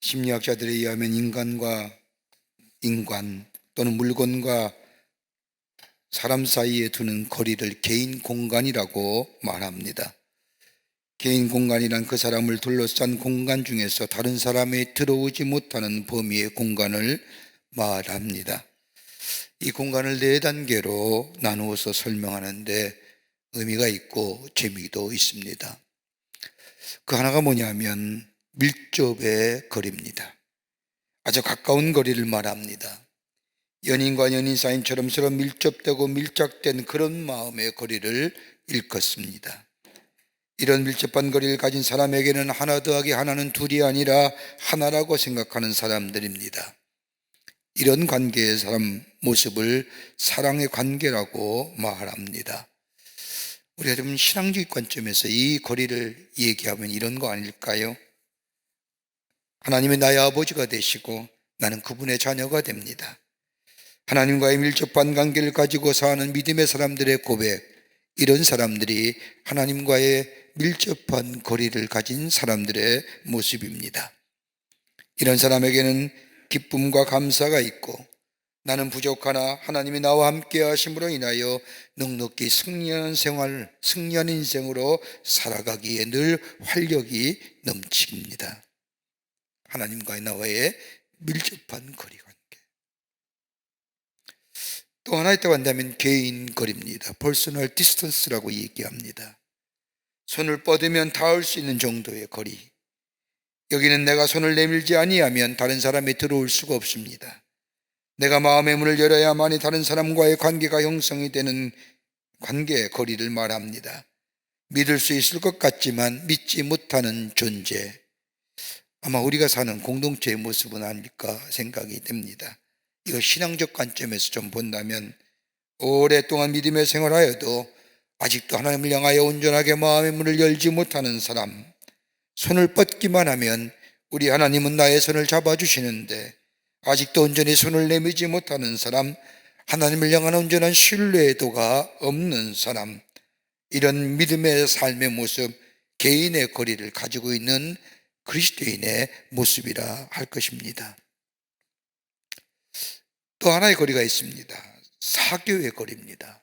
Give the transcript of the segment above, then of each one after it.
심리학자들에 의하면 인간과 인간 또는 물건과 사람 사이에 두는 거리를 개인 공간이라고 말합니다. 개인 공간이란 그 사람을 둘러싼 공간 중에서 다른 사람이 들어오지 못하는 범위의 공간을 말합니다. 이 공간을 네 단계로 나누어서 설명하는데 의미가 있고 재미도 있습니다. 그 하나가 뭐냐면 밀접의 거리입니다. 아주 가까운 거리를 말합니다. 연인과 연인 사이처럼 서로 밀접되고 밀착된 그런 마음의 거리를 일컫습니다. 이런 밀접한 거리를 가진 사람에게는 하나 더하기 하나는 둘이 아니라 하나라고 생각하는 사람들입니다. 이런 관계의 사람 모습을 사랑의 관계라고 말합니다. 우리가 좀 신앙주의 관점에서 이 거리를 얘기하면 이런 거 아닐까요? 하나님이 나의 아버지가 되시고 나는 그분의 자녀가 됩니다. 하나님과의 밀접한 관계를 가지고 사는 믿음의 사람들의 고백, 이런 사람들이 하나님과의 밀접한 거리를 가진 사람들의 모습입니다. 이런 사람에게는 기쁨과 감사가 있고 나는 부족하나 하나님이 나와 함께 하심으로 인하여 넉넉히 승리하는 인생으로 살아가기에 늘 활력이 넘칩니다. 하나님과의 나와의 밀접한 거리 관계. 또 하나 있다고 한다면 개인 거리입니다. 퍼스널 디스턴스라고 얘기합니다. 손을 뻗으면 닿을 수 있는 정도의 거리. 여기는 내가 손을 내밀지 아니하면 다른 사람이 들어올 수가 없습니다. 내가 마음의 문을 열어야만이 다른 사람과의 관계가 형성이 되는 관계의 거리를 말합니다. 믿을 수 있을 것 같지만 믿지 못하는 존재. 아마 우리가 사는 공동체의 모습은 아닐까 생각이 됩니다. 이거 신앙적 관점에서 좀 본다면 오랫동안 믿음의 생활하여도 아직도 하나님을 향하여 온전하게 마음의 문을 열지 못하는 사람, 손을 뻗기만 하면 우리 하나님은 나의 손을 잡아주시는데 아직도 온전히 손을 내밀지 못하는 사람, 하나님을 향한 온전한 신뢰도가 없는 사람, 이런 믿음의 삶의 모습, 개인의 거리를 가지고 있는 그리스도인의 모습이라 할 것입니다. 또 하나의 거리가 있습니다. 사교의 거리입니다.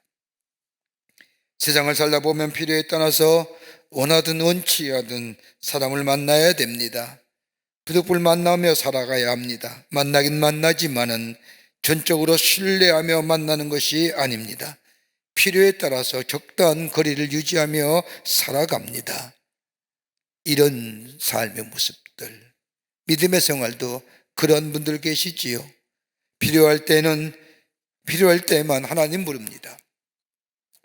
세상을 살다 보면 필요에 따라서 원하든 원치 않든 사람을 만나야 됩니다. 부득불 만나며 살아가야 합니다. 만나긴 만나지만은 전적으로 신뢰하며 만나는 것이 아닙니다. 필요에 따라서 적당한 거리를 유지하며 살아갑니다. 이런 삶의 모습들, 믿음의 생활도 그런 분들 계시지요. 필요할 때만 하나님 부릅니다.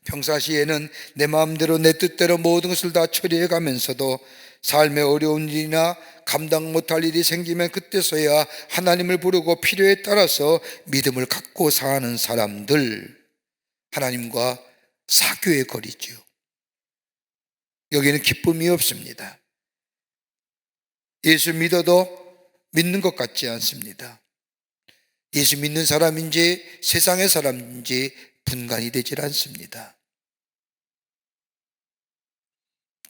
평상시에는 내 마음대로 내 뜻대로 모든 것을 다 처리해 가면서도 삶의 어려운 일이나 감당 못할 일이 생기면 그때서야 하나님을 부르고 필요에 따라서 믿음을 갖고 사는 사람들, 하나님과 사교의 거리죠. 여기는 기쁨이 없습니다. 예수 믿어도 믿는 것 같지 않습니다. 예수 믿는 사람인지 세상의 사람인지 분간이 되질 않습니다.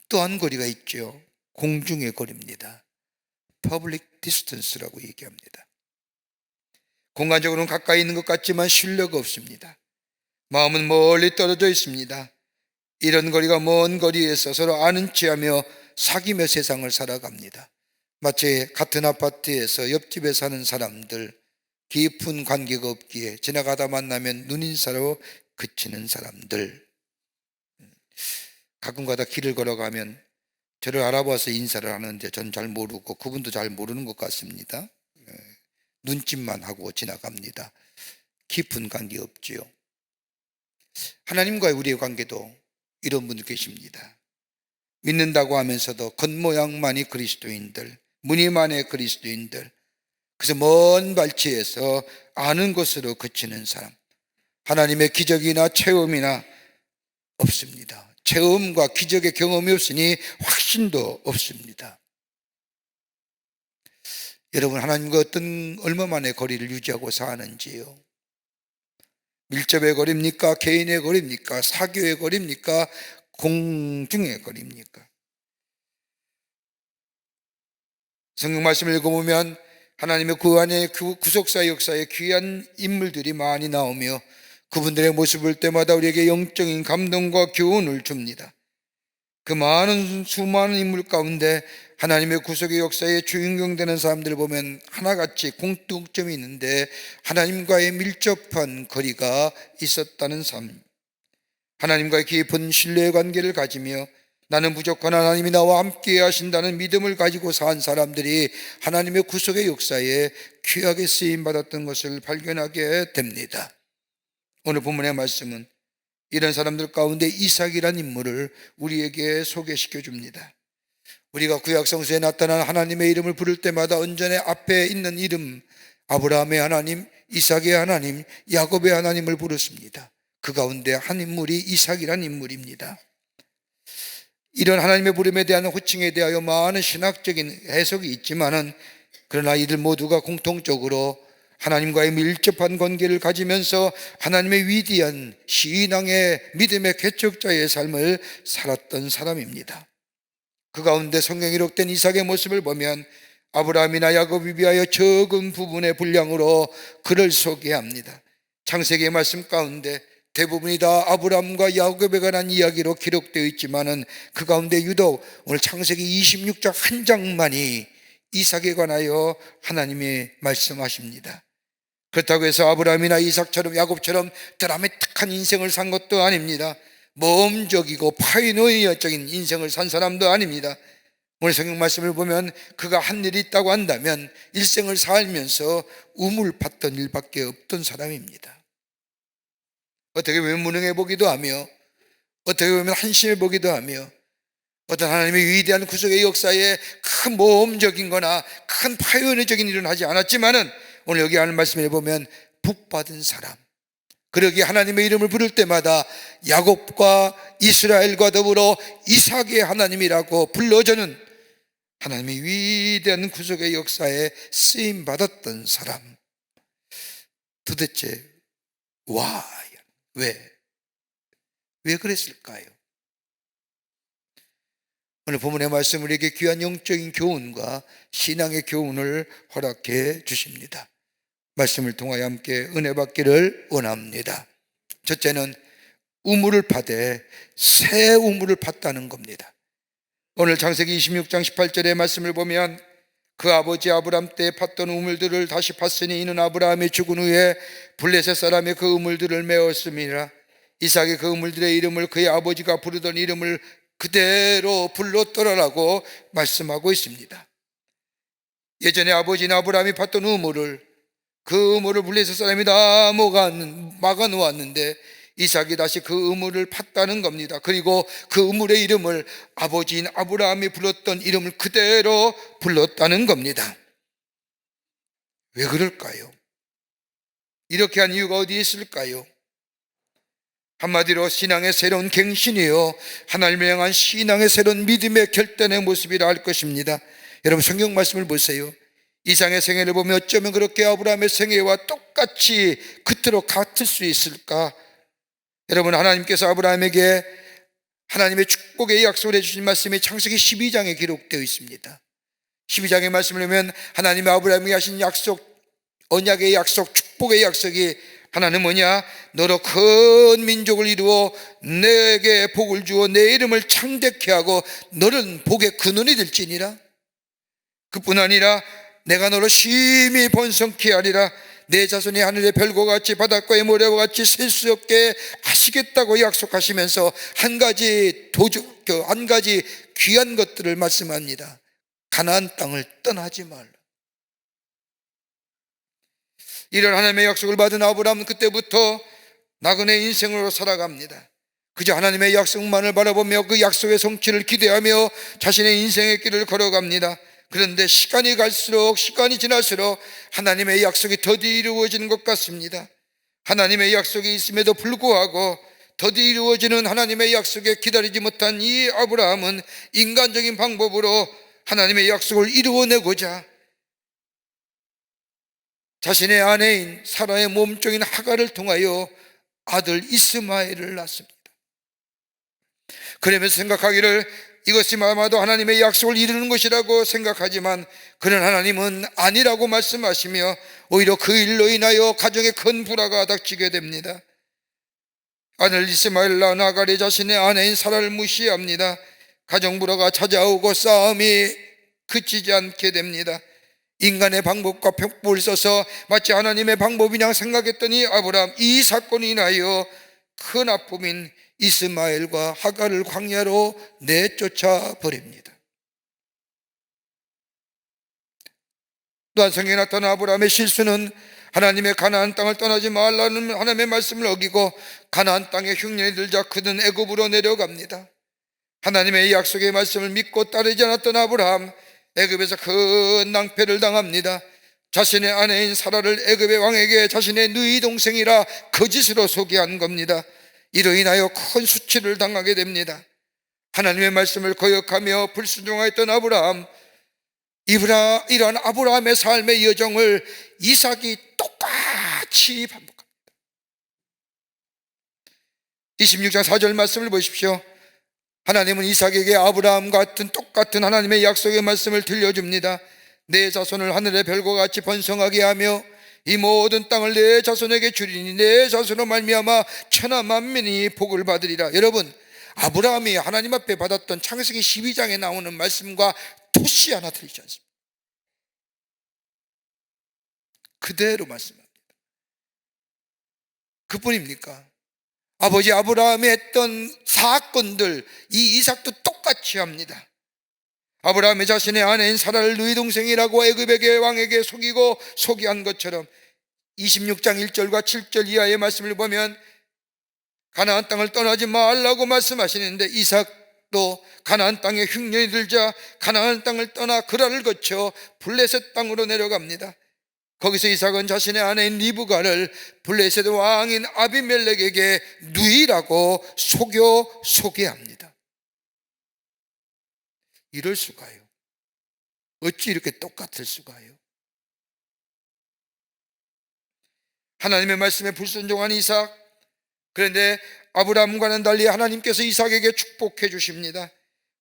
또 한 거리가 있죠. 공중의 거리입니다. Public distance라고 얘기합니다. 공간적으로는 가까이 있는 것 같지만 신뢰가 없습니다. 마음은 멀리 떨어져 있습니다. 이런 거리가 먼 거리에서 서로 아는 체하며 사귀며 세상을 살아갑니다. 마치 같은 아파트에서 옆집에 사는 사람들, 깊은 관계가 없기에 지나가다 만나면 눈인사로 그치는 사람들. 가끔가다 길을 걸어가면 저를 알아봐서 인사를 하는데 전 잘 모르고 그분도 잘 모르는 것 같습니다. 눈짓만 하고 지나갑니다. 깊은 관계 없지요. 하나님과의 우리의 관계도 이런 분들 계십니다. 믿는다고 하면서도 겉모양만이 그리스도인들, 무늬만의 그리스도인들, 그래서 먼 발치에서 아는 것으로 그치는 사람, 하나님의 기적이나 체험이나 없습니다. 체험과 기적의 경험이 없으니 확신도 없습니다. 여러분, 하나님과 얼마만의 거리를 유지하고 사는지요? 밀접의 거리입니까? 개인의 거리입니까? 사교의 거리입니까? 공중의 거리입니까? 성경 말씀을 읽어보면 하나님의 그 안에 그 구속사 역사에 귀한 인물들이 많이 나오며 그분들의 모습을 볼 때마다 우리에게 영적인 감동과 교훈을 줍니다. 그 많은 수많은 인물 가운데 하나님의 구속의 역사에 주인공 되는 사람들을 보면 하나같이 공통점이 있는데 하나님과의 밀접한 거리가 있었다는 삶, 하나님과의 깊은 신뢰의 관계를 가지며 나는 부족한 하나님이 나와 함께 하신다는 믿음을 가지고 산 사람들이 하나님의 구속의 역사에 귀하게 쓰임받았던 것을 발견하게 됩니다. 오늘 본문의 말씀은 이런 사람들 가운데 이삭이라는 인물을 우리에게 소개시켜 줍니다. 우리가 구약 성서에 나타난 하나님의 이름을 부를 때마다 언전에 앞에 있는 이름, 아브라함의 하나님, 이삭의 하나님, 야곱의 하나님을 부르습니다. 그 가운데 한 인물이 이삭이라는 인물입니다. 이런 하나님의 부름에 대한 호칭에 대하여 많은 신학적인 해석이 있지만은 그러나 이들 모두가 공통적으로 하나님과의 밀접한 관계를 가지면서 하나님의 위대한 신앙의 믿음의 개척자의 삶을 살았던 사람입니다. 그 가운데 성경에 기록된 이삭의 모습을 보면 아브라함이나 야곱에 비하여 적은 부분의 분량으로 그를 소개합니다. 창세기의 말씀 가운데 대부분이 다 아브라함과 야곱에 관한 이야기로 기록되어 있지만은 그 가운데 유독 오늘 창세기 26장 한 장만이 이삭에 관하여 하나님이 말씀하십니다. 그렇다고 해서 아브라함이나 이삭처럼 야곱처럼 드라마틱한 인생을 산 것도 아닙니다. 모험적이고 파이노이어적인 인생을 산 사람도 아닙니다. 오늘 성경 말씀을 보면 그가 한 일이 있다고 한다면 일생을 살면서 우물 팠던 일밖에 없던 사람입니다. 어떻게 보면 무능해 보기도 하며 어떻게 보면 한심해 보기도 하며 어떤 하나님의 위대한 구속의 역사에 큰 모험적인 거나 큰 파이오니어적인 일은 하지 않았지만은 오늘 여기 하는 말씀에 보면 복받은 사람, 그러기에 하나님의 이름을 부를 때마다 야곱과 이스라엘과 더불어 이삭의 하나님이라고 불러주는 하나님의 위대한 구속의 역사에 쓰임받았던 사람. 도대체 왜 그랬을까요? 오늘 본문의 말씀 우리에게 귀한 영적인 교훈과 신앙의 교훈을 허락해 주십니다. 말씀을 통하여 함께 은혜 받기를 원합니다. 첫째는 우물을 파되 새 우물을 팠다는 겁니다. 오늘 창세기 26장 18절의 말씀을 보면 그 아버지 아브람 때 팠던 우물들을 다시 팠으니 이는 아브라함이 죽은 후에 블레셋 사람의 그 우물들을 메웠음이라. 이삭이 그 우물들의 이름을 그의 아버지가 부르던 이름을 그대로 불렀더라라고 말씀하고 있습니다. 예전에 아버지는 아브라함이 팠던 우물을 그 우물을 블레셋 사람이 다 막아 놓았는데 이삭이 다시 그 우물을 팠다는 겁니다. 그리고 그 우물의 이름을 아버지인 아브라함이 불렀던 이름을 그대로 불렀다는 겁니다. 왜 그럴까요? 이렇게 한 이유가 어디 있을까요? 한마디로 신앙의 새로운 갱신이요, 하나님을 향한 신앙의 새로운 믿음의 결단의 모습이라 할 것입니다. 여러분 성경 말씀을 보세요. 이삭의 생애를 보면 어쩌면 그렇게 아브라함의 생애와 똑같이 그토록 같을 수 있을까? 여러분, 하나님께서 아브라함에게 하나님의 축복의 약속을 해주신 말씀이 창세기 12장에 기록되어 있습니다. 12장의 말씀을 보면 하나님이 아브라함에게 하신 약속, 언약의 약속, 축복의 약속이 하나는 뭐냐? 너로 큰 민족을 이루어 내게 복을 주어 내 이름을 창대케 하고 너는 복의 근원이 될지니라. 그뿐 아니라 내가 너로 심히 번성케 하리라. 내 자손이 하늘의 별과 같이 바닷가의 모래와 같이 셀 수 없게 하시겠다고 약속하시면서 한 가지 귀한 것들을 말씀합니다. 가나안 땅을 떠나지 말라. 이런 하나님의 약속을 받은 아브라함은 그때부터 나그네 인생으로 살아갑니다. 그저 하나님의 약속만을 바라보며 그 약속의 성취를 기대하며 자신의 인생의 길을 걸어갑니다. 그런데 시간이 지날수록 하나님의 약속이 더디 이루어지는 것 같습니다. 하나님의 약속이 있음에도 불구하고 더디 이루어지는 하나님의 약속에 기다리지 못한 이 아브라함은 인간적인 방법으로 하나님의 약속을 이루어내고자 자신의 아내인 사라의 몸종인 하갈을 통하여 아들 이스마엘을 낳습니다. 그러면서 생각하기를 이것이 아마도 하나님의 약속을 이루는 것이라고 생각하지만 그런 하나님은 아니라고 말씀하시며 오히려 그 일로 인하여 가정에 큰 불화가 닥치게 됩니다. 아들 이스마엘과 나갈이 자신의 아내인 사라를 무시합니다. 가정 불화가 찾아오고 싸움이 그치지 않게 됩니다. 인간의 방법과 편법을 써서 마치 하나님의 방법이냐 생각했더니 아브라함 이 사건으로 인하여 큰 아픔인 이스마엘과 하갈을 광야로 내쫓아 버립니다. 또한 성경에 나타난 아브라함의 실수는 하나님의 가나안 땅을 떠나지 말라는 하나님의 말씀을 어기고 가나안 땅에 흉년이 들자 그는 애굽으로 내려갑니다. 하나님의 약속의 말씀을 믿고 따르지 않았던 아브라함, 애굽에서 큰 낭패를 당합니다. 자신의 아내인 사라를 애굽의 왕에게 자신의 누이 동생이라 거짓으로 소개한 겁니다. 이로 인하여 큰 수치를 당하게 됩니다. 하나님의 말씀을 거역하며 불순종하였던 아브라함, 이러한 아브라함의 삶의 여정을 이삭이 똑같이 반복합니다. 26장 4절 말씀을 보십시오. 하나님은 이삭에게 아브라함 같은 똑같은 하나님의 약속의 말씀을 들려줍니다. 내 자손을 하늘의 별과 같이 번성하게 하며 이 모든 땅을 내 자손에게 주리니 내 자손으로 말미암아 천하 만민이 복을 받으리라. 여러분, 아브라함이 하나님 앞에 받았던 창세기 12장에 나오는 말씀과 토시 하나 틀리지 않습니다. 그대로 말씀합니다. 그뿐입니까? 아버지 아브라함이 했던 사건들 이 이삭도 똑같이 합니다. 아브라함이 자신의 아내인 사라를 누이 동생이라고 애굽의 왕에게 속이고 소개한 것처럼 26장 1절과 7절 이하의 말씀을 보면 가나안 땅을 떠나지 말라고 말씀하시는데 이삭도 가나안 땅에 흉년이 들자 가나안 땅을 떠나 그라를 거쳐 블레셋 땅으로 내려갑니다. 거기서 이삭은 자신의 아내인 리브가를 블레셋 왕인 아비멜렉에게 누이라고 소개합니다. 이럴 수가요? 어찌 이렇게 똑같을 수가요? 하나님의 말씀에 불순종한 이삭, 그런데 아브라함과는 달리 하나님께서 이삭에게 축복해 주십니다.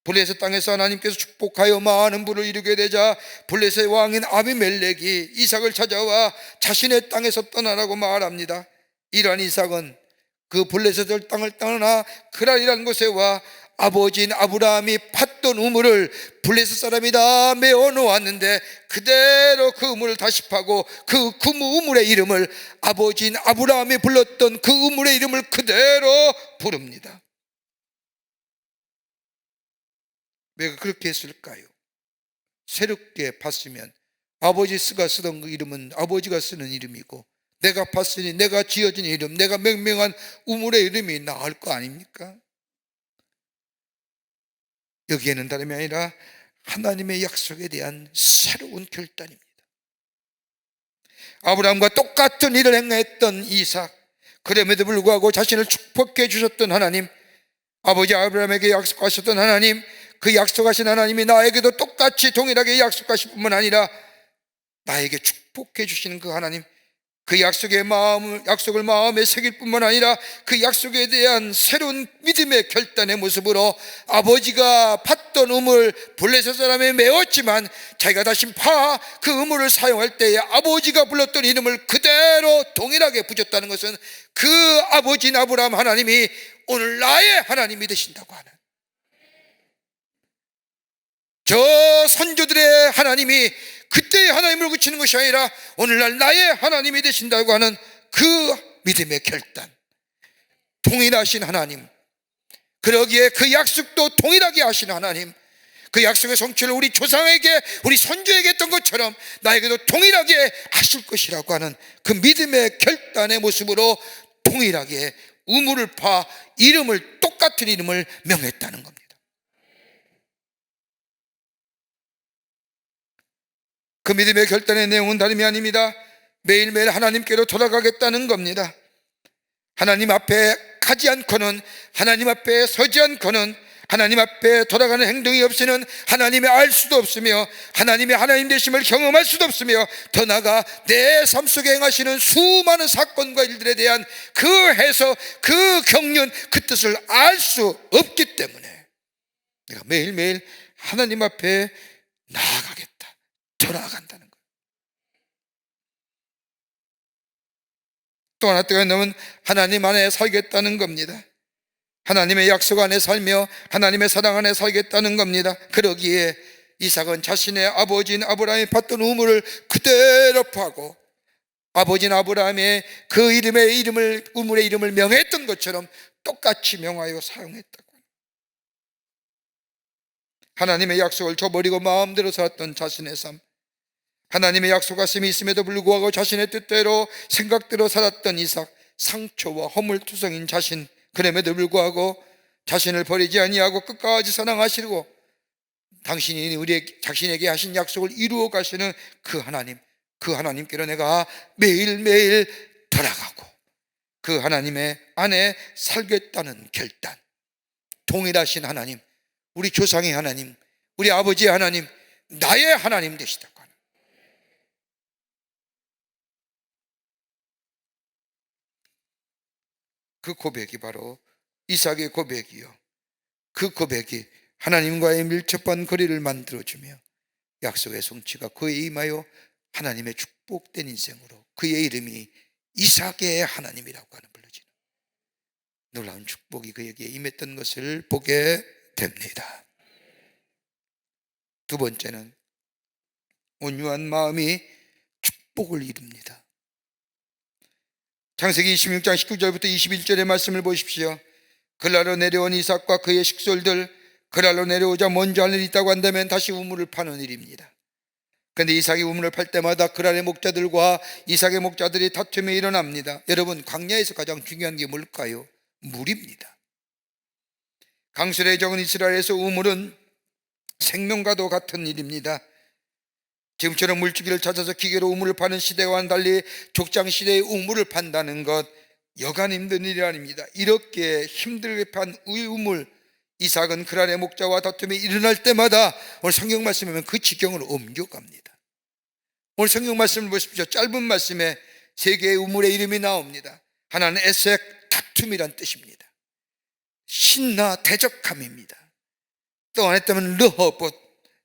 블레셋 땅에서 하나님께서 축복하여 많은 부를 이루게 되자 블레셋 왕인 아비멜렉이 이삭을 찾아와 자신의 땅에서 떠나라고 말합니다. 이러한 이삭은 그 블레셋 땅을 떠나 그랄이라는 곳에 와 아버지인 아브라함이 팠던 우물을 블레셋 사람이 다 메어 놓았는데 그대로 그 우물을 다시 파고 그 우물의 이름을 아버지인 아브라함이 불렀던 그 우물의 이름을 그대로 부릅니다. 왜 그렇게 했을까요? 새롭게 팠으면 아버지가 쓰던 그 이름은 아버지가 쓰는 이름이고 내가 팠으니 내가 지어진 이름, 내가 명명한 우물의 이름이 나을 거 아닙니까? 여기에는 다름이 아니라 하나님의 약속에 대한 새로운 결단입니다. 아브라함과 똑같은 일을 행했던 이삭, 그럼에도 불구하고 자신을 축복해 주셨던 하나님, 아버지 아브라함에게 약속하셨던 하나님, 그 약속하신 하나님이 나에게도 똑같이 동일하게 약속하실 뿐만 아니라 나에게 축복해 주시는 그 하나님, 그 약속을 마음에 새길 뿐만 아니라 그 약속에 대한 새로운 믿음의 결단의 모습으로 아버지가 팠던 우물 블레셋 사람에 메웠지만 자기가 다시 그 우물을 사용할 때에 아버지가 불렀던 이름을 그대로 동일하게 붙였다는 것은 그 아버지인 아브라함 하나님이 오늘 나의 하나님이 되신다고 하는, 저 선조들의 하나님이 그때의 하나님을 그치는 것이 아니라 오늘날 나의 하나님이 되신다고 하는 그 믿음의 결단, 동일하신 하나님, 그러기에 그 약속도 동일하게 하신 하나님, 그 약속의 성취를 우리 조상에게 우리 선조에게 했던 것처럼 나에게도 동일하게 하실 것이라고 하는 그 믿음의 결단의 모습으로 동일하게 우물을 파 똑같은 이름을 명했다는 겁니다. 그 믿음의 결단의 내용은 다름이 아닙니다. 매일매일 하나님께로 돌아가겠다는 겁니다. 하나님 앞에 가지 않고는, 하나님 앞에 서지 않고는, 하나님 앞에 돌아가는 행동이 없이는 하나님을 알 수도 없으며 하나님의 하나님 되심을 경험할 수도 없으며 더 나아가 내 삶 속에 행하시는 수많은 사건과 일들에 대한 그 해석, 그 경륜, 그 뜻을 알 수 없기 때문에 내가 매일매일 하나님 앞에 나아가겠다. 더 나아간다는 거예요. 또 하나 뜨거운 하나님 안에 살겠다는 겁니다. 하나님의 약속 안에 살며 하나님의 사랑 안에 살겠다는 겁니다. 그러기에 이삭은 자신의 아버지인 아브라함이 받던 우물을 그대로 파고 아버지인 아브라함의 그 우물의 이름을 명했던 것처럼 똑같이 명하여 사용했다고. 하나님의 약속을 저버리고 마음대로 살았던 자신의 삶, 하나님의 약속하심이 있음에도 불구하고 자신의 뜻대로 생각대로 살았던 이삭, 상처와 허물투성인 자신, 그럼에도 불구하고 자신을 버리지 아니하고 끝까지 사랑하시고 당신이 자신에게 하신 약속을 이루어 가시는 그 하나님께로 내가 매일매일 돌아가고 그 하나님의 안에 살겠다는 결단, 동일하신 하나님, 우리 조상의 하나님, 우리 아버지의 하나님, 나의 하나님 되시다고 하는 그 고백이 바로 이삭의 고백이요, 그 고백이 하나님과의 밀접한 거리를 만들어주며 약속의 성취가 그에 임하여 하나님의 축복된 인생으로 그의 이름이 이삭의 하나님이라고 하는 불러지는 놀라운 축복이 그에게 임했던 것을 보게 됩니다. 두 번째는 온유한 마음이 축복을 이룹니다. 창세기 26장 19절부터 21절의 말씀을 보십시오. 그랄로 내려온 이삭과 그의 식솔들, 그랄로 내려오자 먼저 할 일이 있다고 한다면 다시 우물을 파는 일입니다. 그런데 이삭이 우물을 팔 때마다 그랄의 목자들과 이삭의 목자들이 다툼이 일어납니다. 여러분, 광야에서 가장 중요한 게 뭘까요? 물입니다. 강수량이 적은 이스라엘에서 우물은 생명과도 같은 일입니다. 지금처럼 물주기를 찾아서 기계로 우물을 파는 시대와는 달리 족장 시대의 우물을 판다는 것, 여간 힘든 일이 아닙니다. 이렇게 힘들게 판 우물, 이삭은 그랄의 목자와 다툼이 일어날 때마다 오늘 성경 말씀에 보면 그 지경으로 옮겨갑니다. 오늘 성경 말씀을 보십시오. 짧은 말씀에 세 개의 우물의 이름이 나옵니다. 하나는 에색, 다툼이란 뜻입니다. 신나, 대적함입니다. 또 하나 때문에 르허봇,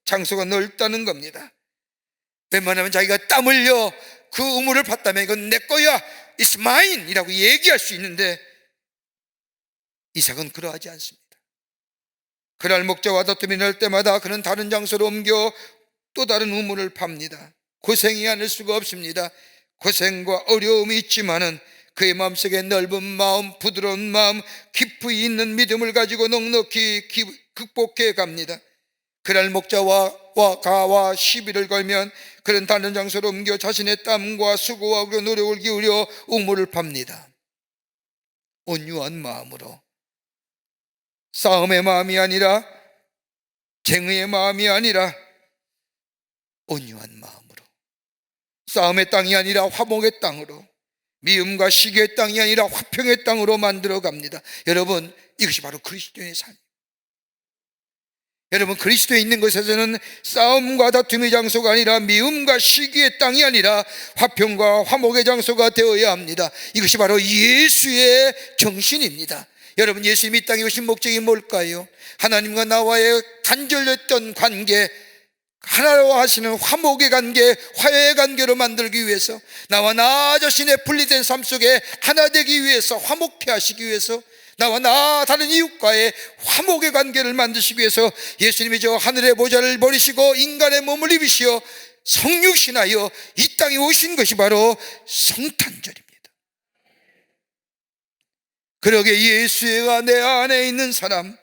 장소가 넓다는 겁니다. 웬만하면 자기가 땀 흘려 그 우물을 팠다면 이건 내 거야, It's mine 이라고 얘기할 수 있는데 이삭은 그러하지 않습니다. 그날 목자와 다툼이 날 때마다 그는 다른 장소로 옮겨 또 다른 우물을 팝니다. 고생이 않을 수가 없습니다. 고생과 어려움이 있지만은 그의 마음속에 넓은 마음, 부드러운 마음, 깊이 있는 믿음을 가지고 넉넉히 극복해 갑니다. 그날 목자와 가와 시비를 걸면 그는 다른 장소로 옮겨 자신의 땀과 수고와 노력을 기울여 우물을 팝니다. 온유한 마음으로, 싸움의 마음이 아니라, 쟁의의 마음이 아니라 온유한 마음으로, 싸움의 땅이 아니라 화목의 땅으로, 미움과 시기의 땅이 아니라 화평의 땅으로 만들어 갑니다. 여러분, 이것이 바로 그리스도의 삶입니다. 여러분, 그리스도에 있는 것에서는 싸움과 다툼의 장소가 아니라 미움과 시기의 땅이 아니라 화평과 화목의 장소가 되어야 합니다. 이것이 바로 예수의 정신입니다. 여러분, 예수님이 이 땅에 오신 목적이 뭘까요? 하나님과 나와의 단절됐던 관계, 하나로 하시는 화목의 관계, 화해의 관계로 만들기 위해서, 나와 나 자신의 분리된 삶 속에 하나 되기 위해서, 화목케 하시기 위해서, 나와 나 다른 이웃과의 화목의 관계를 만드시기 위해서 예수님이 저 하늘의 보좌를 버리시고 인간의 몸을 입으시어 성육신하여 이 땅에 오신 것이 바로 성탄절입니다. 그러게 예수가 내 안에 있는 사람,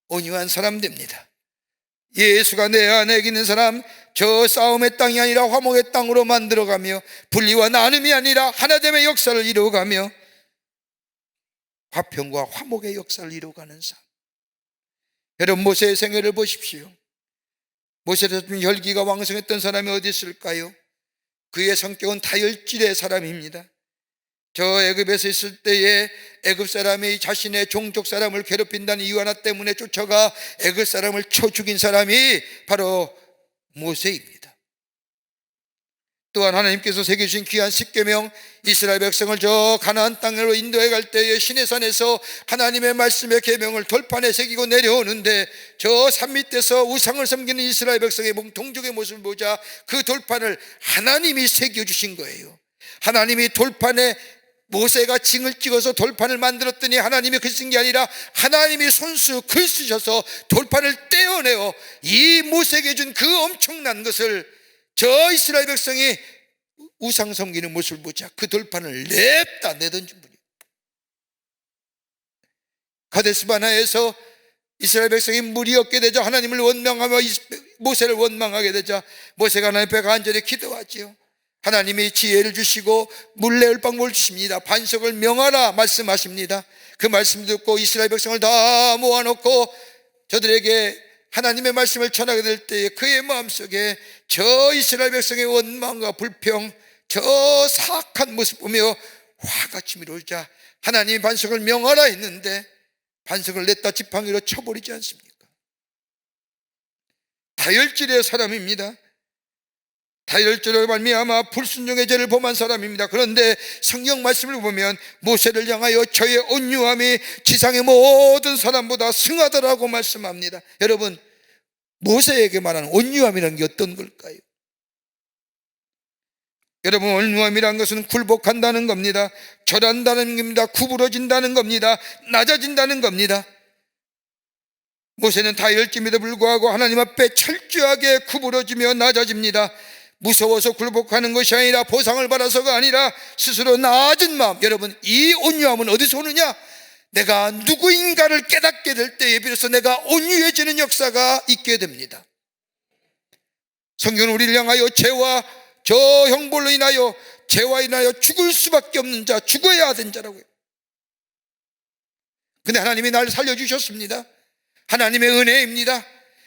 온유한 사람 됩니다. 예수가 내 안에 있는 사람, 저 싸움의 땅이 아니라 화목의 땅으로 만들어가며 분리와 나눔이 아니라 하나됨의 역사를 이루어가며 화평과 화목의 역사를 이루어가는 삶. 여러분, 모세의 생애를 보십시오. 모세는 혈기가 왕성했던 사람이 어디 있을까요? 그의 성격은 다혈질의 사람입니다. 저 애굽에서 있을 때에 애굽 사람이 자신의 종족 사람을 괴롭힌다는 이유 하나 때문에 쫓아가 애굽 사람을 쳐 죽인 사람이 바로 모세입니다. 또한 하나님께서 새겨 주신 귀한 십계명, 이스라엘 백성을 저 가나안 땅으로 인도해 갈 때에 시내산에서 하나님의 말씀의 계명을 돌판에 새기고 내려오는데 저 산 밑에서 우상을 섬기는 이스라엘 백성의 동족의 모습을 보자 그 돌판을 하나님이 새겨 주신 거예요. 하나님이 돌판에 모세가 징을 찍어서 돌판을 만들었더니 하나님이 글 쓴 게 아니라 하나님이 손수 글 쓰셔서 돌판을 떼어내어 이 모세에게 준 그 엄청난 것을 저 이스라엘 백성이 우상 섬기는 모습을 보자 그 돌판을 냅다 내던진 분이에요. 가데스바나에서 이스라엘 백성이 물이 없게 되자 하나님을 원망하며 모세를 원망하게 되자 모세가 하나님 앞에 간절히 기도하지요. 하나님이 지혜를 주시고 물 내을 방법을 주십니다. 반석을 명하라 말씀하십니다. 그 말씀 듣고 이스라엘 백성을 다 모아놓고 저들에게 하나님의 말씀을 전하게 될 때에 그의 마음속에 저 이스라엘 백성의 원망과 불평, 저 사악한 모습 보며 화가 치밀어오자 하나님이 반석을 명하라 했는데 반석을 냈다 지팡이로 쳐버리지 않습니까? 다혈질의 사람입니다. 다혈질로 말미암아 불순종의 죄를 범한 사람입니다. 그런데 성경 말씀을 보면 모세를 향하여 저의 온유함이 지상의 모든 사람보다 승하더라고 말씀합니다. 여러분, 모세에게 말하는 온유함이라는 게 어떤 걸까요? 여러분, 온유함이라는 것은 굴복한다는 겁니다. 절한다는 겁니다. 구부러진다는 겁니다. 낮아진다는 겁니다. 모세는 다혈질임에도 불구하고 하나님 앞에 철저하게 구부러지며 낮아집니다. 무서워서 굴복하는 것이 아니라 보상을 받아서가 아니라 스스로 낮은 마음. 여러분, 이 온유함은 어디서 오느냐? 내가 누구인가를 깨닫게 될 때에 비로소 내가 온유해지는 역사가 있게 됩니다. 성경은 우리를 향하여 죄와 저 형벌로 인하여 죄와 인하여 죽을 수밖에 없는 자, 죽어야 하는 자라고요. 근데 하나님이 나를 살려주셨습니다. 하나님의 은혜입니다.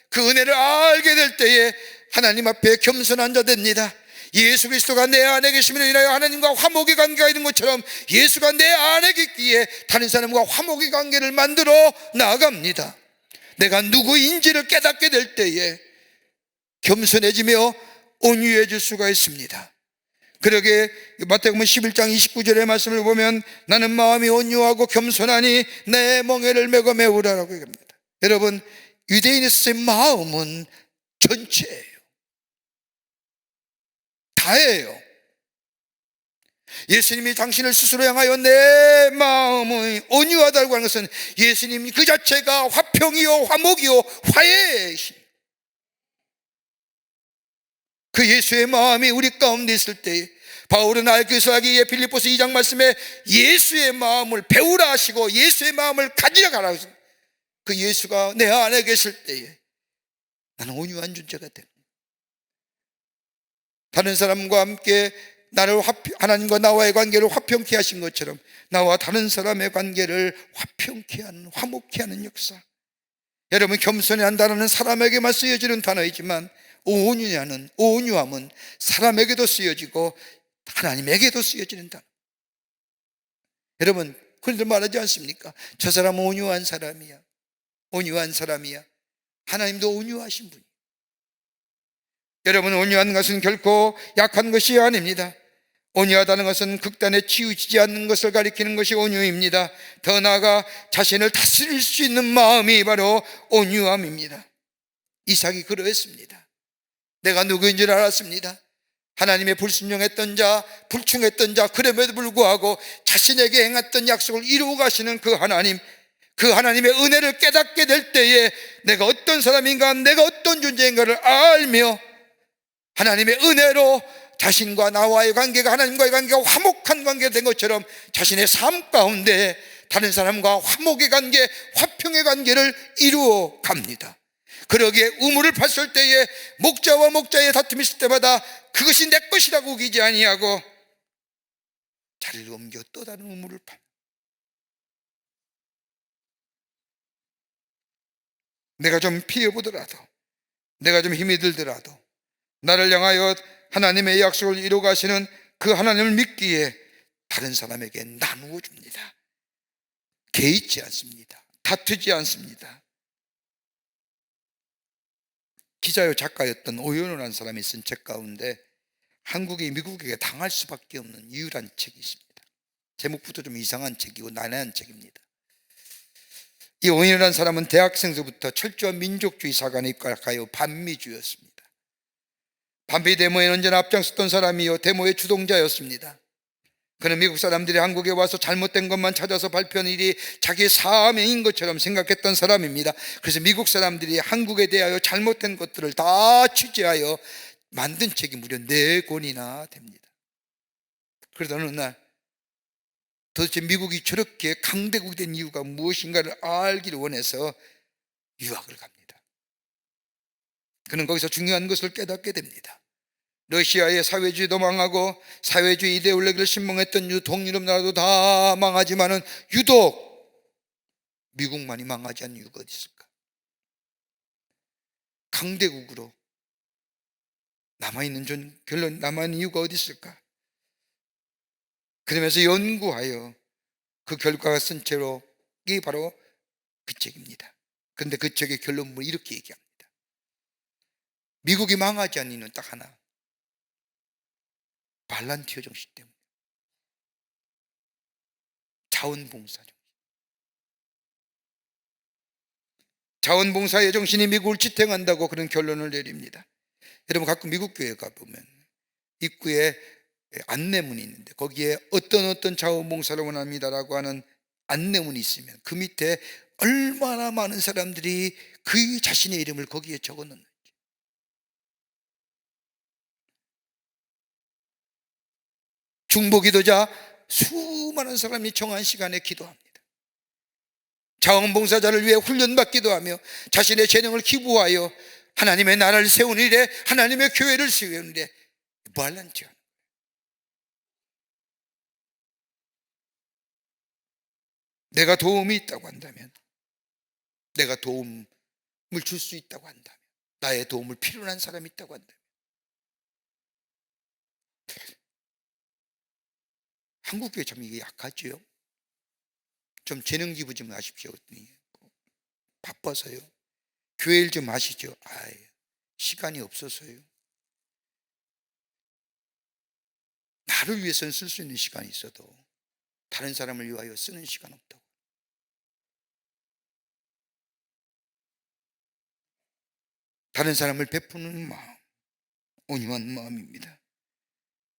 그 은혜를 알게 될 때에 하나님 앞에 겸손한 자 됩니다. 예수 그리스도가 내 안에 계심으로 인하여 하나님과 화목의 관계가 있는 것처럼 예수가 내 안에 있기에 다른 사람과 화목의 관계를 만들어 나아갑니다. 내가 누구인지를 깨닫게 될 때에 겸손해지며 온유해질 수가 있습니다. 그러게 마태복음 11장 29절의 말씀을 보면 나는 마음이 온유하고 겸손하니 내 멍에를 메고 메우라라고 얘기합니다. 여러분, 유대인에서의 마음은 전체예요. 다예요. 예수님이 당신을 스스로 향하여 내 마음이 온유하다고 하는 것은 예수님 그 자체가 화평이요 화목이요 화해이신 그 예수의 마음이 우리 가운데 있을 때에 바울은 알교서하기 위해 빌립보서 2장 말씀에 예수의 마음을 배우라 하시고 예수의 마음을 가지러 가라 하십니다. 그 예수가 내 안에 계실 때에 나는 온유한 존재가 됩니다. 다른 사람과 함께 나를 하나님과 나와의 관계를 화평케 하신 것처럼 나와 다른 사람의 관계를 화평케 하는, 화목케 하는 역사. 여러분, 겸손히 한다는 사람에게만 쓰여지는 단어이지만 온유함은 사람에게도 쓰여지고 하나님에게도 쓰여지는 단어. 여러분, 그런데 말하지 않습니까? 저 사람은 온유한 사람이야. 온유한 사람이야. 하나님도 온유하신 분이에요. 여러분, 온유한 것은 결코 약한 것이 아닙니다. 온유하다는 것은 극단에 치우치지 않는 것을 가리키는 것이 온유입니다. 더 나아가 자신을 다스릴 수 있는 마음이 바로 온유함입니다. 이삭이 그러했습니다. 내가 누구인 줄 알았습니다. 하나님의 불순종했던 자, 불충했던 자, 그럼에도 불구하고 자신에게 행했던 약속을 이루고 가시는 그 하나님, 그 하나님의 은혜를 깨닫게 될 때에 내가 어떤 사람인가, 내가 어떤 존재인가를 알며 하나님의 은혜로 자신과 나와의 관계가, 하나님과의 관계가 화목한 관계가 된 것처럼 자신의 삶 가운데 다른 사람과 화목의 관계, 화평의 관계를 이루어 갑니다. 그러기에 우물을 팠을 때에 목자와 목자의 다툼이 있을 때마다 그것이 내 것이라고 우기지 아니하고 자리를 옮겨 또 다른 우물을 파. 내가 좀 피해보더라도, 내가 좀 힘이 들더라도 나를 향하여 하나님의 약속을 이루어 가시는 그 하나님을 믿기에 다른 사람에게 나누어 줍니다. 개의치 않습니다. 다투지 않습니다. 기자요 작가였던 오연호라는 사람이 쓴 책 가운데 한국이 미국에게 당할 수밖에 없는 이유란 책이 있습니다. 제목부터 좀 이상한 책이고 난해한 책입니다. 이 오웬이라는 사람은 대학생서부터 철저한 민족주의 사관에 입각하여 반미주였습니다. 반미 데모에 언제나 앞장섰던 사람이요 데모의 주동자였습니다. 그는 미국 사람들이 한국에 와서 잘못된 것만 찾아서 발표하는 일이 자기의 사명인 것처럼 생각했던 사람입니다. 그래서 미국 사람들이 한국에 대하여 잘못된 것들을 다 취재하여 만든 책이 무려 4권이나 됩니다. 그러다 어느 날 도대체 미국이 저렇게 강대국이 된 이유가 무엇인가를 알기를 원해서 유학을 갑니다. 그는 거기서 중요한 것을 깨닫게 됩니다. 러시아의 사회주의도 망하고 사회주의 이데올로기를 신봉했던 동유럽 나라도 다 망하지만은 유독 미국만이 망하지 않는 이유가 어디 있을까? 강대국으로 남아있는 이유가 어디 있을까? 그러면서 연구하여 그 결과가 쓴 책이 바로 그 책입니다. 그런데 그 책의 결론을 이렇게 얘기합니다. 미국이 망하지 않는 이유는 딱 하나, 발란티어 정신 때문에. 자원봉사 정신. 자원봉사의 정신이 미국을 지탱한다고 그런 결론을 내립니다. 여러분 가끔 미국 교회 가보면 입구에 안내문이 있는데 거기에 어떤 자원봉사를 원합니다라고 하는 안내문이 있으면 그 밑에 얼마나 많은 사람들이 그 자신의 이름을 거기에 적어놓는지. 중보기도자 수많은 사람이 정한 시간에 기도합니다. 자원봉사자를 위해 훈련받기도 하며 자신의 재능을 기부하여 하나님의 나라를 세우는 일에, 하나님의 교회를 세우는 일에 발란티어. 내가 도움이 있다고 한다면, 내가 도움을 줄 수 있다고 한다면, 나의 도움을 필요로 한 사람이 있다고 한다면, 한국교회 참 이게 약하죠. 좀 재능 기부 좀 하십시오. 바빠서요. 교회 일 좀 하시죠. 시간이 없어서요. 나를 위해서는 쓸 수 있는 시간이 있어도 다른 사람을 위하여 쓰는 시간 없다고. 다른 사람을 베푸는 마음, 온유한 마음입니다.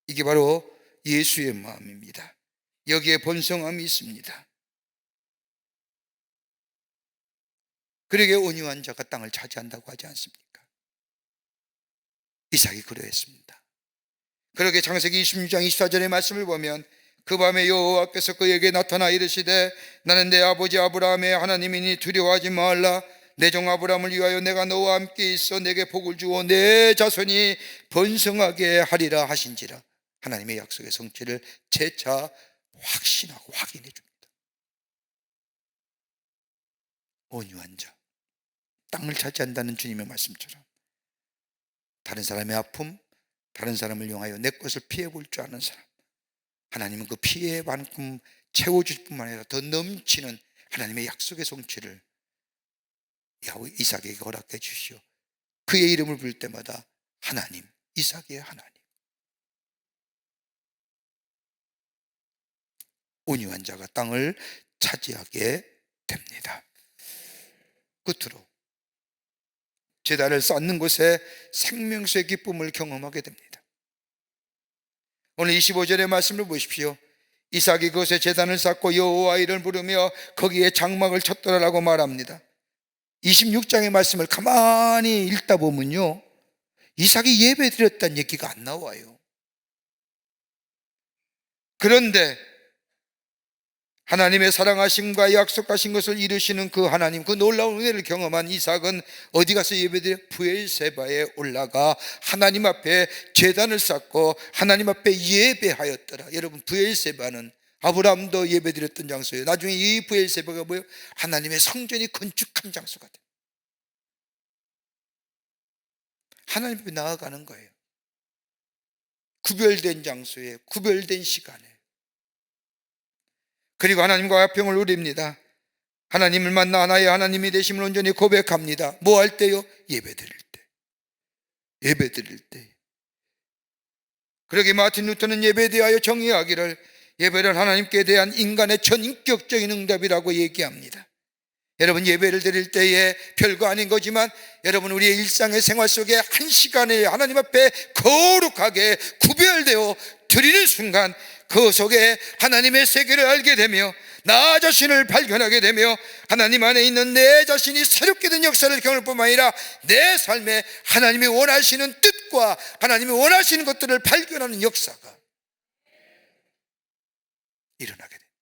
이게 바로 예수의 마음입니다. 여기에 번성함이 있습니다. 그러게 온유한 자가 땅을 차지한다고 하지 않습니까? 이삭이 그러했습니다. 그러게 창세기 26장 24절의 말씀을 보면 그 밤에 여호와께서 그에게 나타나 이르시되 나는 내 아버지 아브라함의 하나님이니 두려워하지 말라. 내 종 아브라함을 위하여 내가 너와 함께 있어 내게 복을 주어 내 자손이 번성하게 하리라 하신지라. 하나님의 약속의 성취를 재차 확신하고 확인해 줍니다. 온유한 자, 땅을 차지한다는 주님의 말씀처럼 다른 사람의 아픔, 다른 사람을 이용하여 내 것을 피해 볼 줄 아는 사람, 하나님은 그 피해의 만큼 채워줄 뿐만 아니라 더 넘치는 하나님의 약속의 성취를 이삭에게 허락해 주시오. 그의 이름을 부를 때마다 하나님, 이삭의 하나님. 온유한 자가 땅을 차지하게 됩니다. 끝으로 제단을 쌓는 곳에 생명수의 기쁨을 경험하게 됩니다. 오늘 25절의 말씀을 보십시오. 이삭이 그곳에 제단을 쌓고 여호와 이름을 부르며 거기에 장막을 쳤더라라고 말합니다. 26장의 말씀을 가만히 읽다 보면요, 이삭이 예배 드렸다는 얘기가 안 나와요. 그런데 하나님의 사랑하심과 약속하신 것을 이루시는 그 하나님, 그 놀라운 은혜를 경험한 이삭은 어디 가서 예배드려? 브엘세바에 올라가 하나님 앞에 제단을 쌓고 하나님 앞에 예배하였더라. 여러분, 브엘세바는 아브라함도 예배드렸던 장소예요. 나중에 이 브엘세바가 뭐예요? 하나님의 성전이 건축한 장소가 돼요. 하나님 앞에 나아가는 거예요. 구별된 장소에, 구별된 시간에. 그리고 하나님과 화평을 누립니다. 하나님을 만나 하나의 하나님이 되심을 온전히 고백합니다. 뭐 할 때요? 예배 드릴 때. 예배 드릴 때. 그러게 마틴 루터는 예배에 대하여 정의하기를 예배는 하나님께 대한 인간의 전인격적인 응답이라고 얘기합니다. 여러분, 예배를 드릴 때에 별거 아닌 거지만 여러분, 우리의 일상의 생활 속에 한 시간에 하나님 앞에 거룩하게 구별되어 드리는 순간 그 속에 하나님의 세계를 알게 되며 나 자신을 발견하게 되며 하나님 안에 있는 내 자신이 새롭게 된 역사를 경험할 뿐만 아니라 내 삶에 하나님이 원하시는 뜻과 하나님이 원하시는 것들을 발견하는 역사가 일어나게 됩니다.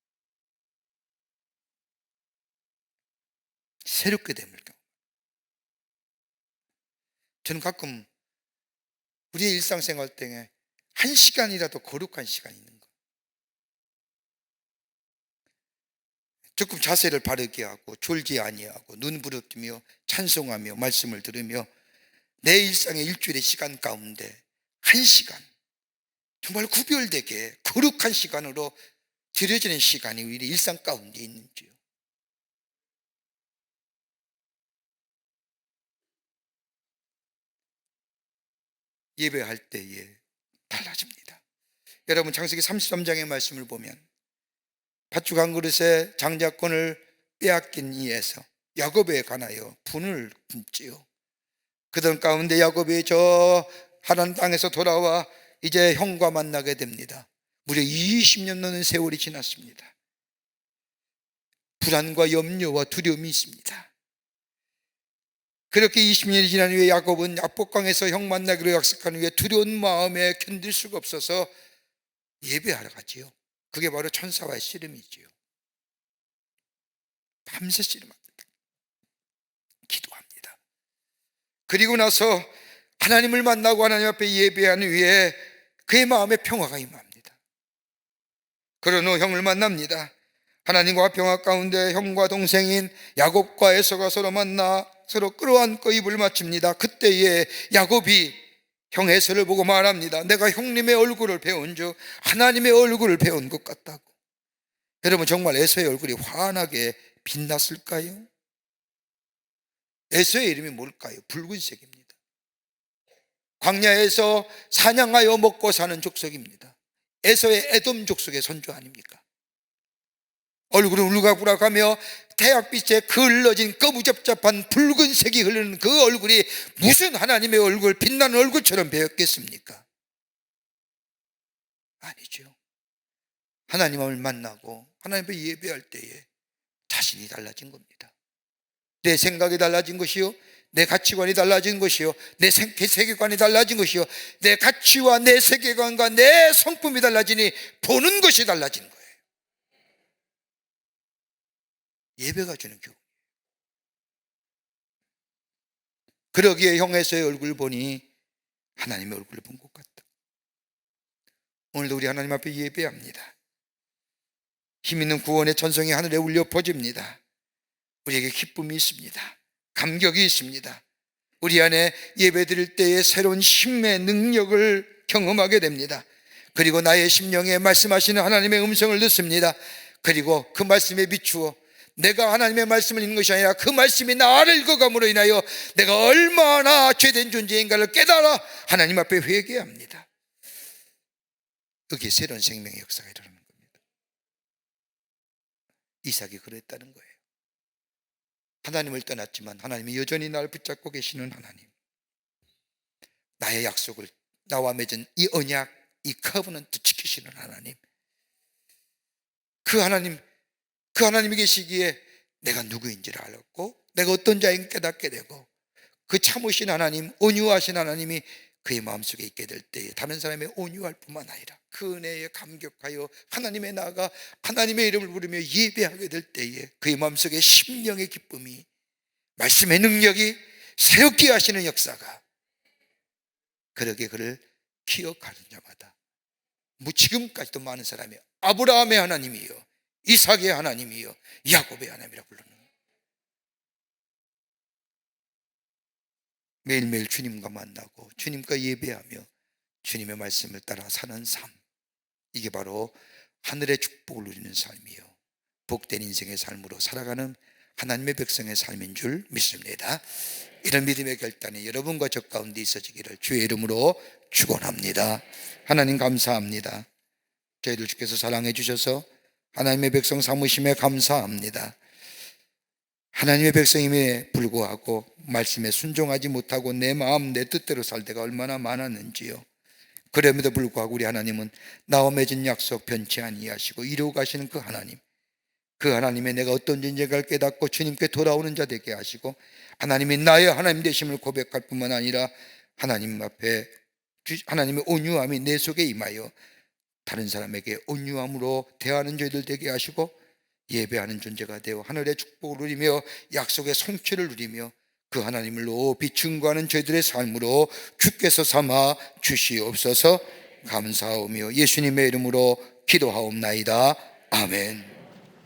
새롭게 됨을 경험. 저는 가끔 우리의 일상생활 중에 한 시간이라도 거룩한 시간이 있는 거, 조금 자세를 바르게 하고 졸지 아니하고 눈 부릅뜨며 찬송하며 말씀을 들으며 내 일상의 일주일의 시간 가운데 한 시간 정말 구별되게 거룩한 시간으로 드려지는 시간이 우리 일상 가운데 있는지요. 예배할 때에 달라집니다. 여러분, 창세기 33장의 말씀을 보면 팥죽 한 그릇에 장자권을 빼앗긴 이에서 야곱에 관하여 분을 품지요. 그들 가운데 야곱이 저 하란 땅에서 돌아와 이제 형과 만나게 됩니다. 무려 20년 넘는 세월이 지났습니다. 불안과 염려와 두려움이 있습니다. 그렇게 20년이 지난 후에 야곱은 야복강에서 형 만나기로 약속한 후에 두려운 마음에 견딜 수가 없어서 예배하러 가지요. 그게 바로 천사와의 씨름이지요. 밤새 씨름합니다. 기도합니다. 그리고 나서 하나님을 만나고 하나님 앞에 예배한 후에 그의 마음에 평화가 임합니다. 그런 후 형을 만납니다. 하나님과 평화 가운데 형과 동생인 야곱과 에서가 서로 만나 서로 끌어안고 입을 맞춥니다. 그때에 야곱이 형 에서를 보고 말합니다. 내가 형님의 얼굴을 배운 즉 하나님의 얼굴을 배운 것 같다고. 여러분, 정말 에서의 얼굴이 환하게 빛났을까요? 에서의 이름이 뭘까요? 붉은색입니다. 광야에서 사냥하여 먹고 사는 족속입니다. 에서의 에돔 족속의 선조 아닙니까? 얼굴은 울각불각하며 태양빛에 그을러진 거무잡잡한 붉은색이 흐르는 그 얼굴이 무슨 하나님의 얼굴, 빛나는 얼굴처럼 배웠겠습니까? 아니죠. 하나님을 만나고 하나님을 예배할 때에 자신이 달라진 겁니다. 내 생각이 달라진 것이요, 내 가치관이 달라진 것이요, 내 세계관이 달라진 것이요, 내 가치와 내 세계관과 내 성품이 달라지니 보는 것이 달라진 거예요. 예배가 주는 교훈. 그러기에 형에서의 얼굴을 보니 하나님의 얼굴을 본 것 같다. 오늘도 우리 하나님 앞에 예배합니다. 힘있는 구원의 천성이 하늘에 울려 퍼집니다. 우리에게 기쁨이 있습니다. 감격이 있습니다. 우리 안에 예배 드릴 때에 새로운 힘의 능력을 경험하게 됩니다. 그리고 나의 심령에 말씀하시는 하나님의 음성을 듣습니다. 그리고 그 말씀에 비추어 내가 하나님의 말씀을 읽는 것이 아니라 그 말씀이 나를 읽어감으로 인하여 내가 얼마나 죄된 존재인가를 깨달아 하나님 앞에 회개합니다. 여기에 새로운 생명의 역사가 일어나는 겁니다. 이삭이 그랬다는 거예요. 하나님을 떠났지만 하나님이 여전히 나를 붙잡고 계시는 하나님, 나의 약속을, 나와 맺은 이 언약, 이 커버넌트 지키시는 하나님, 그 하나님이 계시기에 내가 누구인지를 알았고 내가 어떤 자인 깨닫게 되고 그 참으신 하나님, 온유하신 하나님이 그의 마음속에 있게 될 때에 다른 사람의 온유할 뿐만 아니라 그 은혜에 감격하여 하나님에 나아가 하나님의 이름을 부르며 예배하게 될 때에 그의 마음속에 심령의 기쁨이, 말씀의 능력이 새롭게 하시는 역사가, 그러게 그를 기억하는 자마다 지금까지도 많은 사람이 아브라함의 하나님이요, 이삭의 하나님이요, 야곱의 하나님이라 부르는, 매일매일 주님과 만나고 주님과 예배하며 주님의 말씀을 따라 사는 삶, 이게 바로 하늘의 축복을 누리는 삶이요, 복된 인생의 삶으로 살아가는 하나님의 백성의 삶인 줄 믿습니다. 이런 믿음의 결단이 여러분과 저 가운데 있어지기를 주의 이름으로 축원합니다. 하나님 감사합니다. 저희들 주께서 사랑해 주셔서 하나님의 백성 삼으심에 감사합니다. 하나님의 백성임에 불구하고 말씀에 순종하지 못하고 내 마음 내 뜻대로 살 때가 얼마나 많았는지요. 그럼에도 불구하고 우리 하나님은 나와 맺은 약속 변치 아니하시고 이루어 가시는 그 하나님, 그 하나님의 내가 어떤 존재인가를 깨닫고 주님께 돌아오는 자 되게 하시고 하나님이 나의 하나님 되심을 고백할 뿐만 아니라 하나님 앞에 하나님의 온유함이 내 속에 임하여 다른 사람에게 온유함으로 대하는 저희들 되게 하시고 예배하는 존재가 되어 하늘의 축복을 누리며 약속의 성취를 누리며 그 하나님을 높이 증거하는 저희들의 삶으로 주께서 삼아 주시옵소서. 감사하며 예수님의 이름으로 기도하옵나이다. 아멘.